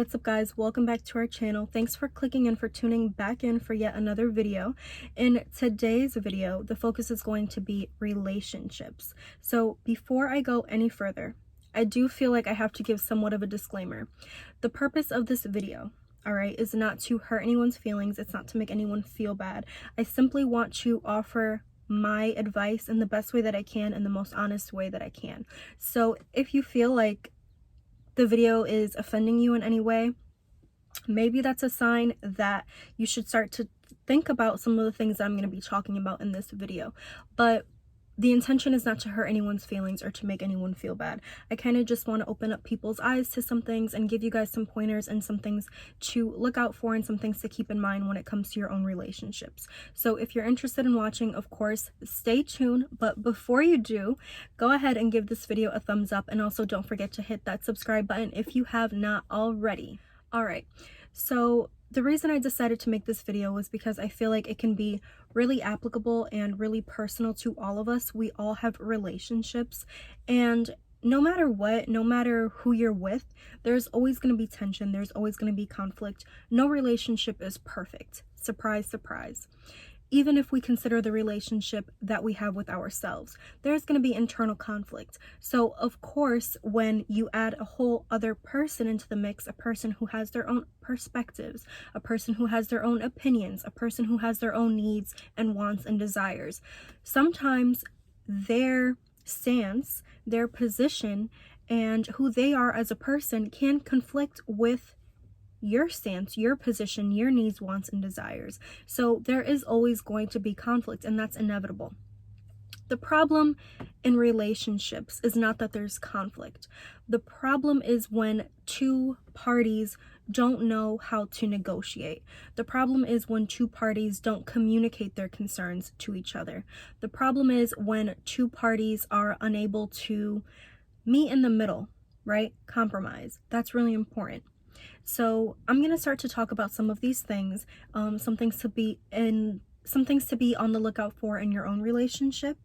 what's up guys? Welcome back to our channel. Thanks for clicking in, for tuning back in for yet another video. In today's video, the focus is going to be relationships. So before I go any further, I do feel like I have to give somewhat of a disclaimer. The purpose of this video, alright, is not to hurt anyone's feelings. It's not to make anyone feel bad. I simply want to offer my advice in the best way that I can, in the most honest way that I can. So if you feel like the video is offending you in any way, maybe that's a sign that you should start to think about some of the things that I'm going to be talking about in this video. But the intention is not to hurt anyone's feelings or to make anyone feel bad. I kind of just want to open up people's eyes to some things and give you guys some pointers and some things to look out for and some things to keep in mind when it comes to your own relationships. So if you're interested in watching, of course, stay tuned. But before you do, go ahead and give this video a thumbs up, and also don't forget to hit that subscribe button if you have not already. All right, so the reason I decided to make this video was because I feel like it can be really applicable and really personal to all of us. We all have relationships, and no matter what, no matter who you're with, there's always going to be tension. There's always going to be conflict. No relationship is perfect. Surprise, surprise. Even if we consider the relationship that we have with ourselves, there's going to be internal conflict. So of course, when you add a whole other person into the mix, a person who has their own perspectives, a person who has their own opinions, a person who has their own needs and wants and desires, sometimes their stance, their position, and who they are as a person can conflict with your stance, your position, your needs, wants, and desires. So there is always going to be conflict, and that's inevitable. The problem in relationships is not that there's conflict. The problem is when two parties don't know how to negotiate. The problem is when two parties don't communicate their concerns to each other. The problem is when two parties are unable to meet in the middle, right? Compromise. That's really important. So I'm going to start to talk about some of these things, some things to be on the lookout for in your own relationship,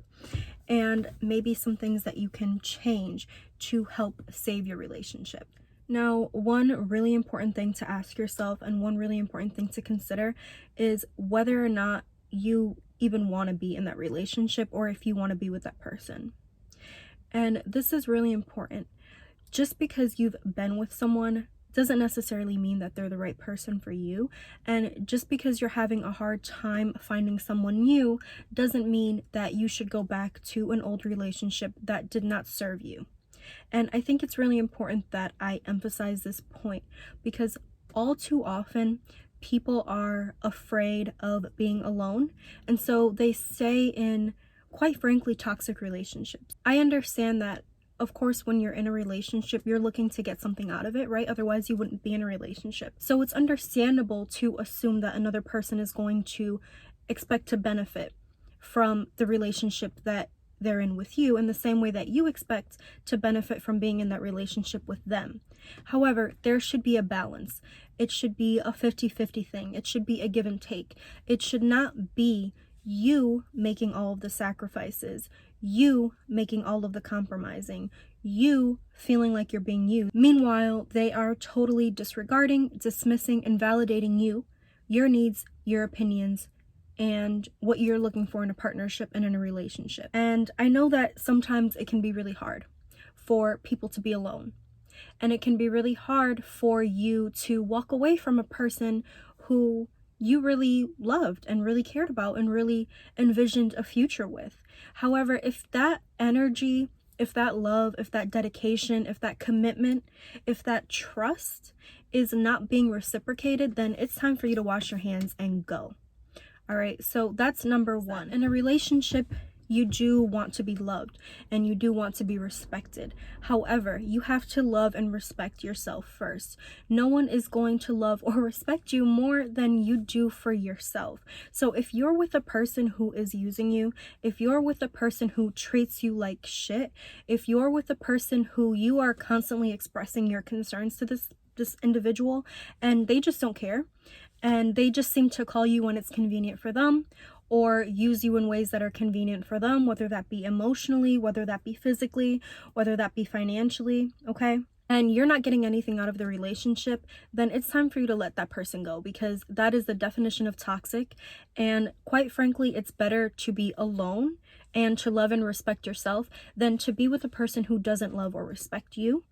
and maybe some things that you can change to help save your relationship. Now, one really important thing to ask yourself and one really important thing to consider is whether or not you even want to be in that relationship, or if you want to be with that person. And this is really important. Just because you've been with someone doesn't necessarily mean that they're the right person for you. And just because you're having a hard time finding someone new doesn't mean that you should go back to an old relationship that did not serve you. And I think it's really important that I emphasize this point, because all too often people are afraid of being alone, and so they stay in, quite frankly, toxic relationships. I understand that, of course, when you're in a relationship, you're looking to get something out of it, right? Otherwise, you wouldn't be in a relationship. So it's understandable to assume that another person is going to expect to benefit from the relationship that they're in with you, in the same way that you expect to benefit from being in that relationship with them. However, there should be a balance. It should be a 50-50 thing. It should be a give and take. It should not be you making all of the sacrifices, you making all of the compromising, you feeling like you're being used. Meanwhile, they are totally disregarding, dismissing, invalidating you, your needs, your opinions, and what you're looking for in a partnership and in a relationship. And I know that sometimes it can be really hard for people to be alone. And it can be really hard for you to walk away from a person who you really loved and really cared about and really envisioned a future with. However, if that energy, if that love, if that dedication, if that commitment, if that trust is not being reciprocated, then it's time for you to wash your hands and go. All right, so that's number one. In a relationship, you do want to be loved and you do want to be respected. However, you have to love and respect yourself first. No one is going to love or respect you more than you do for yourself. So if you're with a person who is using you, if you're with a person who treats you like shit, if you're with a person who you are constantly expressing your concerns to this individual and they just don't care, and they just seem to call you when it's convenient for them, or use you in ways that are convenient for them, whether that be emotionally, whether that be physically, whether that be financially, okay? and you're not getting anything out of the relationship, then it's time for you to let that person go, because that is the definition of toxic. And quite frankly, it's better to be alone and to love and respect yourself than to be with a person who doesn't love or respect you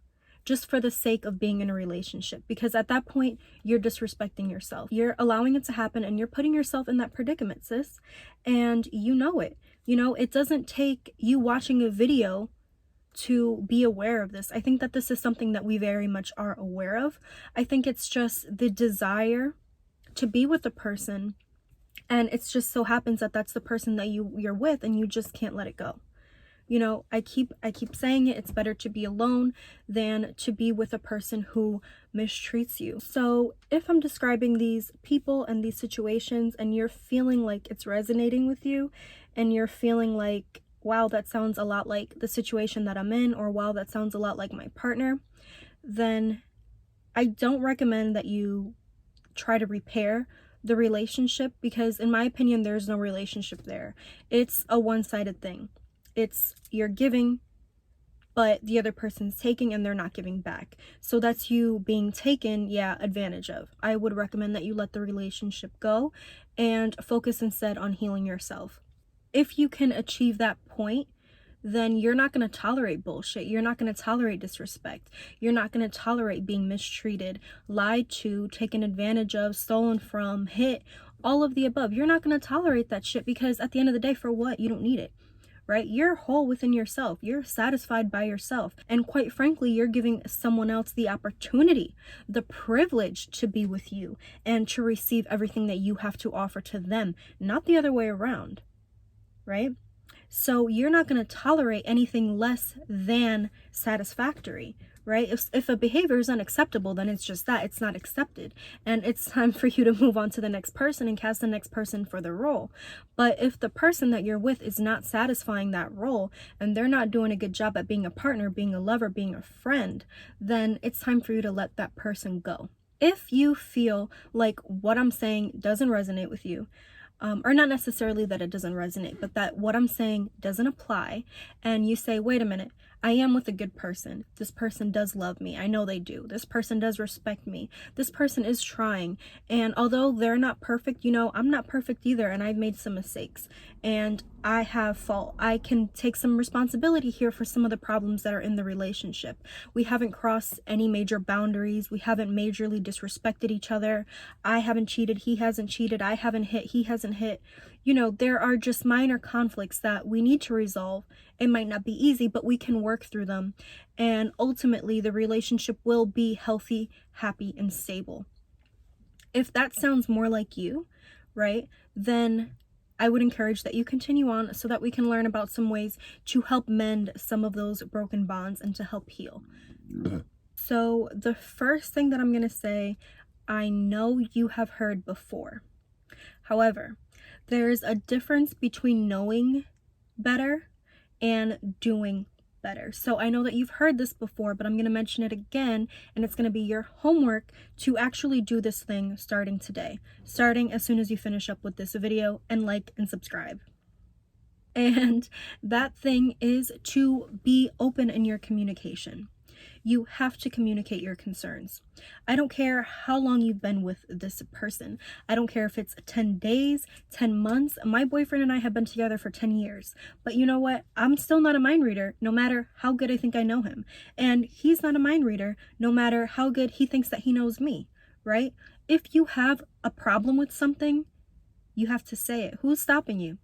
just for the sake of being in a relationship, because at that point you're disrespecting yourself. You're allowing it to happen and you're putting yourself in that predicament, sis, and you know it. It doesn't take you watching a video to be aware of this. I think that this is something that we very much are aware of. I think it's just the desire to be with a person, and it's just so happens that that's the person that you're with, and you just can't let it go. I keep saying it, it's better to be alone than to be with a person who mistreats you. So if I'm describing these people and these situations and you're feeling like it's resonating with you, and you're feeling like, wow, that sounds a lot like the situation that I'm in, or wow, that sounds a lot like my partner, then I don't recommend that you try to repair the relationship, because in my opinion, there's no relationship there. It's a one-sided thing. It's you're giving, but the other person's taking and they're not giving back. So that's you being taken, advantage of. I would recommend that you let the relationship go and focus instead on healing yourself. If you can achieve that point, then you're not going to tolerate bullshit. You're not going to tolerate disrespect. You're not going to tolerate being mistreated, lied to, taken advantage of, stolen from, hit, all of the above. You're not going to tolerate that shit, because at the end of the day, for what? You don't need it. Right? You're whole within yourself. You're satisfied by yourself. And quite frankly, you're giving someone else the opportunity, the privilege to be with you and to receive everything that you have to offer to them, not the other way around. Right? So you're not going to tolerate anything less than satisfactory, right? If a behavior is unacceptable, then it's just that, it's not accepted. And it's time for you to move on to the next person and cast the next person for the role. But if the person that you're with is not satisfying that role, and they're not doing a good job at being a partner, being a lover, being a friend, then it's time for you to let that person go. If you feel like what I'm saying doesn't resonate with you, or not necessarily that it doesn't resonate, but that what I'm saying doesn't apply, and you say, wait a minute, I am with a good person. This person does love me. I know they do. This person does respect me. This person is trying. And although they're not perfect, I'm not perfect either, and I've made some mistakes. And I have fault. I can take some responsibility here for some of the problems that are in the relationship. We haven't crossed any major boundaries. We haven't majorly disrespected each other. I haven't cheated. He hasn't cheated. I haven't hit. He hasn't hit. There are just minor conflicts that we need to resolve. It might not be easy, but we can work through them. And ultimately, the relationship will be healthy, happy, and stable. If that sounds more like you, right, then I would encourage that you continue on so that we can learn about some ways to help mend some of those broken bonds and to help heal. So the first thing that I'm going to say, I know you have heard before. However, there's a difference between knowing better and doing better. So I know that you've heard this before, but I'm going to mention it again, and it's going to be your homework to actually do this thing starting today, starting as soon as you finish up with this video, and like and subscribe. And that thing is to be open in your communication. You have to communicate your concerns. I don't care how long you've been with this person. I don't care if it's 10 days, 10 months. My boyfriend and I have been together for 10 years. But you know what? I'm still not a mind reader, no matter how good I think I know him. And he's not a mind reader, no matter how good he thinks that he knows me, right? If you have a problem with something, you have to say it. Who's stopping you?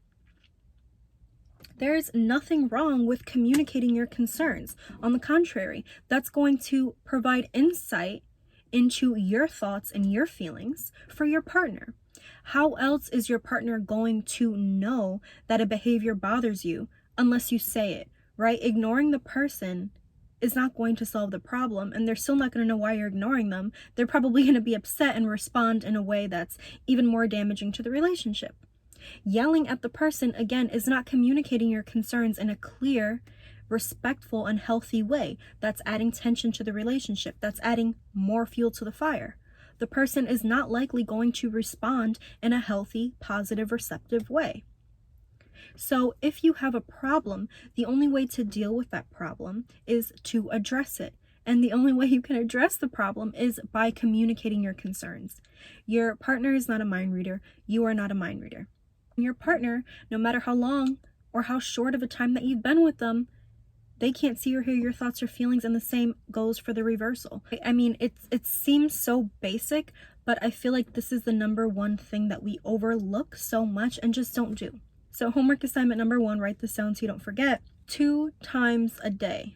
There's nothing wrong with communicating your concerns. On the contrary, that's going to provide insight into your thoughts and your feelings for your partner. How else is your partner going to know that a behavior bothers you unless you say it, right? Ignoring the person is not going to solve the problem, and they're still not going to know why you're ignoring them. They're probably going to be upset and respond in a way that's even more damaging to the relationship. Yelling at the person, again, is not communicating your concerns in a clear, respectful, and healthy way. That's adding tension to the relationship. That's adding more fuel to the fire. The person is not likely going to respond in a healthy, positive, receptive way. So if you have a problem, the only way to deal with that problem is to address it And the only way you can address the problem is by communicating your concerns. Your partner is not a mind reader. You are not a mind reader. Your partner, no matter how long or how short of a time that you've been with them, they can't see or hear your thoughts or feelings, and the same goes for the reversal. I mean, it seems so basic, but I feel like this is the number one thing that we overlook so much and just don't do. So homework assignment number 1, write this down so you don't forget. 2 times a day.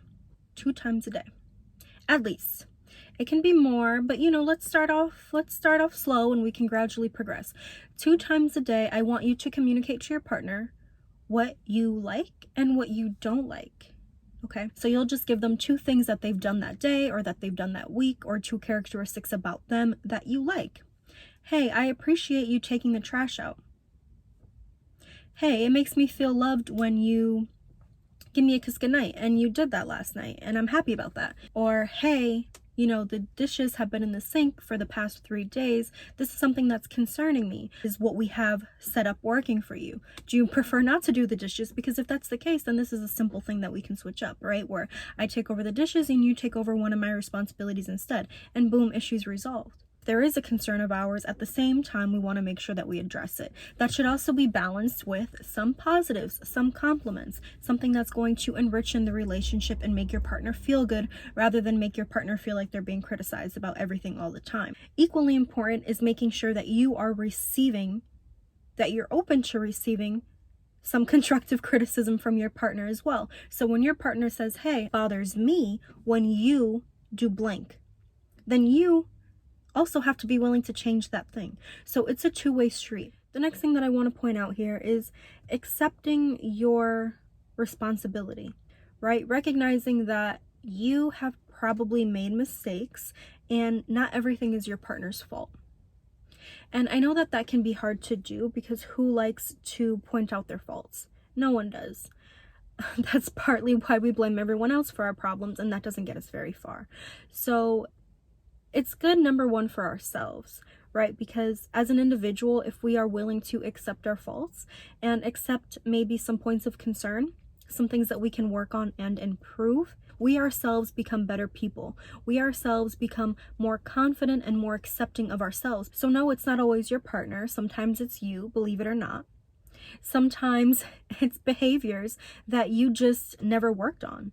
2 times a day. At least. It can be more, but let's start off slow and we can gradually progress. 2 times a day, I want you to communicate to your partner what you like and what you don't like. Okay, so you'll just give them 2 things that they've done that day or that they've done that week, or 2 characteristics about them that you like. Hey, I appreciate you taking the trash out. Hey, it makes me feel loved when you give me a kiss goodnight, and you did that last night, and I'm happy about that. Or, hey, the dishes have been in the sink for the past 3 days. This is something that's concerning me. Is what we have set up working for you? Do you prefer not to do the dishes? Because if that's the case, then this is a simple thing that we can switch up, right? Where I take over the dishes and you take over one of my responsibilities instead, and boom, issues resolved. If there is a concern of ours, at the same time, we want to make sure that we address it. That should also be balanced with some positives, some compliments, something that's going to enrich in the relationship and make your partner feel good, rather than make your partner feel like they're being criticized about everything all the time. Equally important is making sure that you are receiving, that you're open to receiving some constructive criticism from your partner as well. So when your partner says, hey, it bothers me when you do blank, then you also have to be willing to change that thing. So it's a two-way street. The next thing that I want to point out here is accepting your responsibility, right? Recognizing that you have probably made mistakes and not everything is your partner's fault. And I know that that can be hard to do, because who likes to point out their faults? No one does. That's partly why we blame everyone else for our problems, and that doesn't get us very far. So it's good, number 1, for ourselves, right? Because as an individual, if we are willing to accept our faults and accept maybe some points of concern, some things that we can work on and improve, we ourselves become better people. We ourselves become more confident and more accepting of ourselves. So no, it's not always your partner. Sometimes it's you, believe it or not. Sometimes it's behaviors that you just never worked on.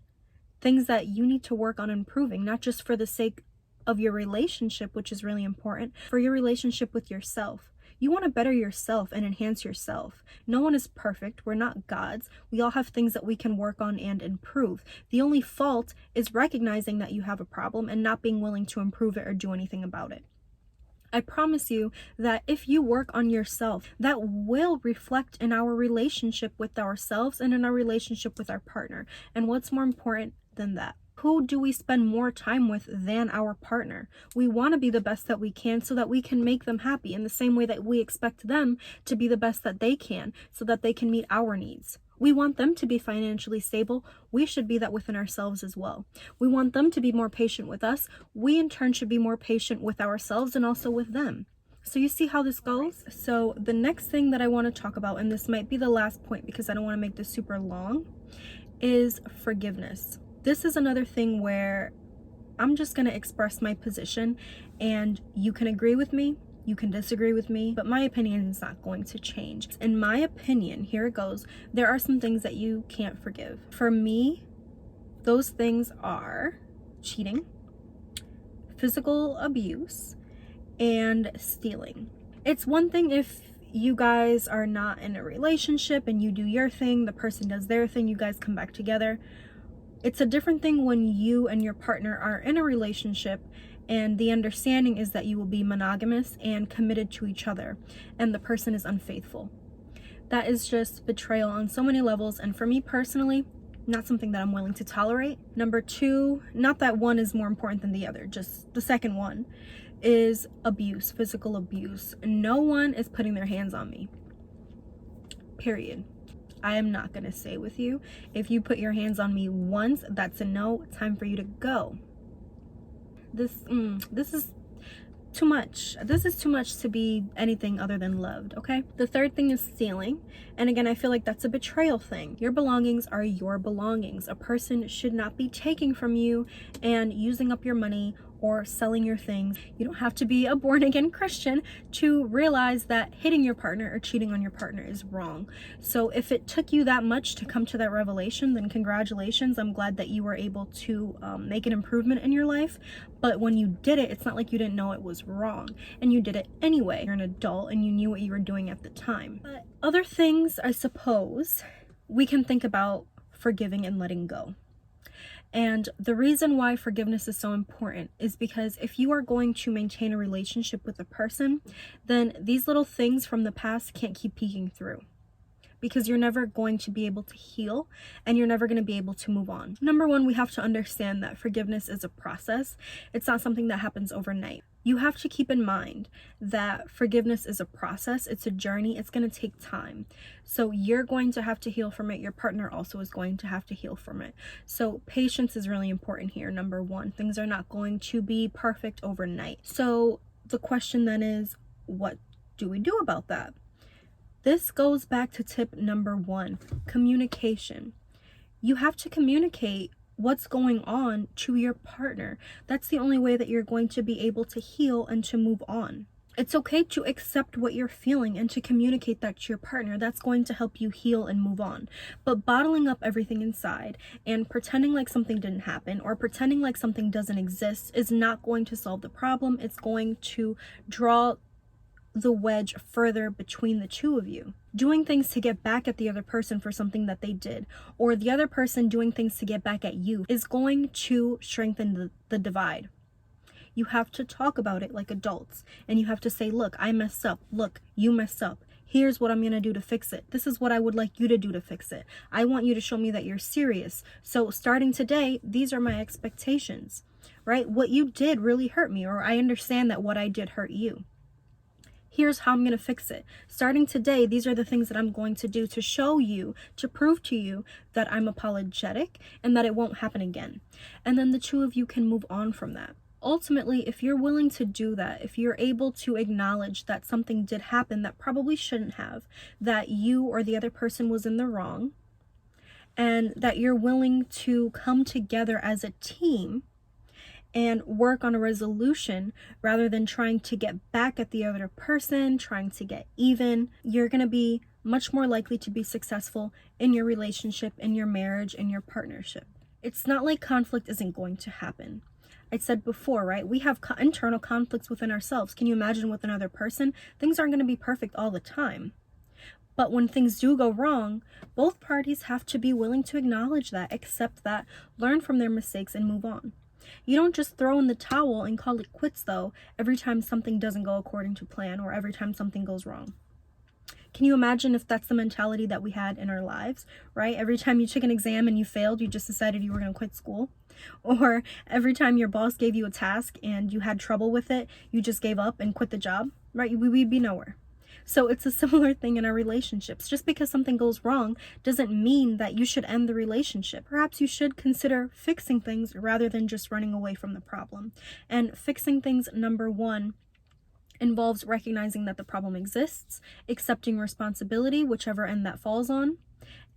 Things that you need to work on improving, not just for the sake of your relationship, which is really important, for your relationship with yourself. You want to better yourself and enhance yourself. No one is perfect. We're not gods. We all have things that we can work on and improve. The only fault is recognizing that you have a problem and not being willing to improve it or do anything about it. I promise you that if you work on yourself, that will reflect in our relationship with ourselves and in our relationship with our partner. And what's more important than that? Who do we spend more time with than our partner? We want to be the best that we can so that we can make them happy, in the same way that we expect them to be the best that they can so that they can meet our needs. We want them to be financially stable. We should be that within ourselves as well. We want them to be more patient with us. We in turn should be more patient with ourselves and also with them. So you see how this goes? So the next thing that I want to talk about, and this might be the last point because I don't want to make this super long, is forgiveness. This is another thing where I'm just going to express my position, and you can agree with me, you can disagree with me, but my opinion is not going to change. In my opinion, here it goes, there are some things that you can't forgive. For me, those things are cheating, physical abuse, and stealing. It's one thing if you guys are not in a relationship and you do your thing, the person does their thing, you guys come back together. It's a different thing when you and your partner are in a relationship and the understanding is that you will be monogamous and committed to each other, and the person is unfaithful. That is just betrayal on so many levels, and for me personally, not something that I'm willing to tolerate. Number 2, not that one is more important than the other, just the second one, is abuse, physical abuse. No one is putting their hands on me. Period. I am not going to stay with you. If you put your hands on me once, that's a no. Time for you to go. This is too much. This is too much to be anything other than loved, okay? The third thing is stealing. And again, I feel like that's a betrayal thing. Your belongings are your belongings. A person should not be taking from you and using up your money or selling your things. You don't have to be a born-again Christian to realize that hitting your partner or cheating on your partner is wrong. So if it took you that much to come to that revelation, then congratulations. I'm glad that you were able to make an improvement in your life. But when you did it, it's not like you didn't know it was wrong, and you did it anyway. You're an adult and you knew what you were doing at the time. But other things, I suppose, we can think about forgiving and letting go. And the reason why forgiveness is so important is because if you are going to maintain a relationship with a person, then these little things from the past can't keep peeking through, because you're never going to be able to heal and you're never going to be able to move on. Number one, we have to understand that forgiveness is a process. It's not something that happens overnight. You have to keep in mind that forgiveness is a process. It's a journey. It's going to take time. So you're going to have to heal from it. Your partner also is going to have to heal from it. So patience is really important here. Number one, things are not going to be perfect overnight. So the question then is, what do we do about that? This goes back to tip number one, communication. You have to communicate what's going on to your partner. That's the only way that you're going to be able to heal and to move on. It's okay to accept what you're feeling and to communicate that to your partner. That's going to help you heal and move on. But bottling up everything inside and pretending like something didn't happen or pretending like something doesn't exist is not going to solve the problem. It's going to draw the wedge further between the two of you. Doing things to get back at the other person for something that they did, or the other person doing things to get back at you, is going to strengthen the divide. You have to talk about it like adults, and you have to say, look, I messed up. Look, you messed up. Here's what I'm going to do to fix it. This is what I would like you to do to fix it. I want you to show me that you're serious. So starting today, these are my expectations, right? What you did really hurt me, or I understand that what I did hurt you. Here's how I'm going to fix it. Starting today, these are the things that I'm going to do to show you, to prove to you that I'm apologetic and that it won't happen again. And then the two of you can move on from that. Ultimately, if you're willing to do that, if you're able to acknowledge that something did happen that probably shouldn't have, that you or the other person was in the wrong, and that you're willing to come together as a team and work on a resolution rather than trying to get back at the other person, trying to get even, you're going to be much more likely to be successful in your relationship, in your marriage, in your partnership. It's not like conflict isn't going to happen. I said before, right? We have internal conflicts within ourselves. Can you imagine with another person? Things aren't going to be perfect all the time. But when things do go wrong, both parties have to be willing to acknowledge that, accept that, learn from their mistakes, and move on. You don't just throw in the towel and call it quits, though, every time something doesn't go according to plan or every time something goes wrong. Can you imagine if that's the mentality that we had in our lives, right? Every time you took an exam and you failed, you just decided you were going to quit school. Or every time your boss gave you a task and you had trouble with it, you just gave up and quit the job, right? We'd be nowhere. So it's a similar thing in our relationships. Just because something goes wrong doesn't mean that you should end the relationship. Perhaps you should consider fixing things rather than just running away from the problem. And fixing things, number one, involves recognizing that the problem exists, accepting responsibility, whichever end that falls on,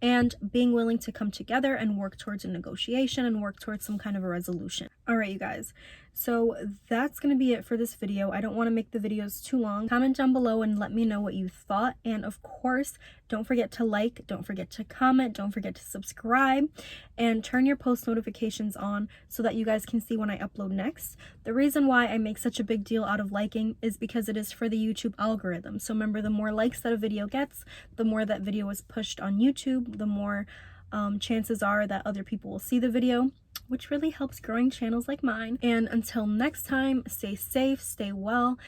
and being willing to come together and work towards a negotiation and work towards some kind of a resolution. All right, you guys. So that's going to be it for this video. I don't want to make the videos too long. Comment down below and let me know what you thought. And of course, don't forget to like, don't forget to comment, don't forget to subscribe, and turn your post notifications on so that you guys can see when I upload next. The reason why I make such a big deal out of liking is because it is for the YouTube algorithm. So remember, the more likes that a video gets, the more that video is pushed on YouTube, the more chances are that other people will see the video, which really helps growing channels like mine. And until next time, stay safe, stay well,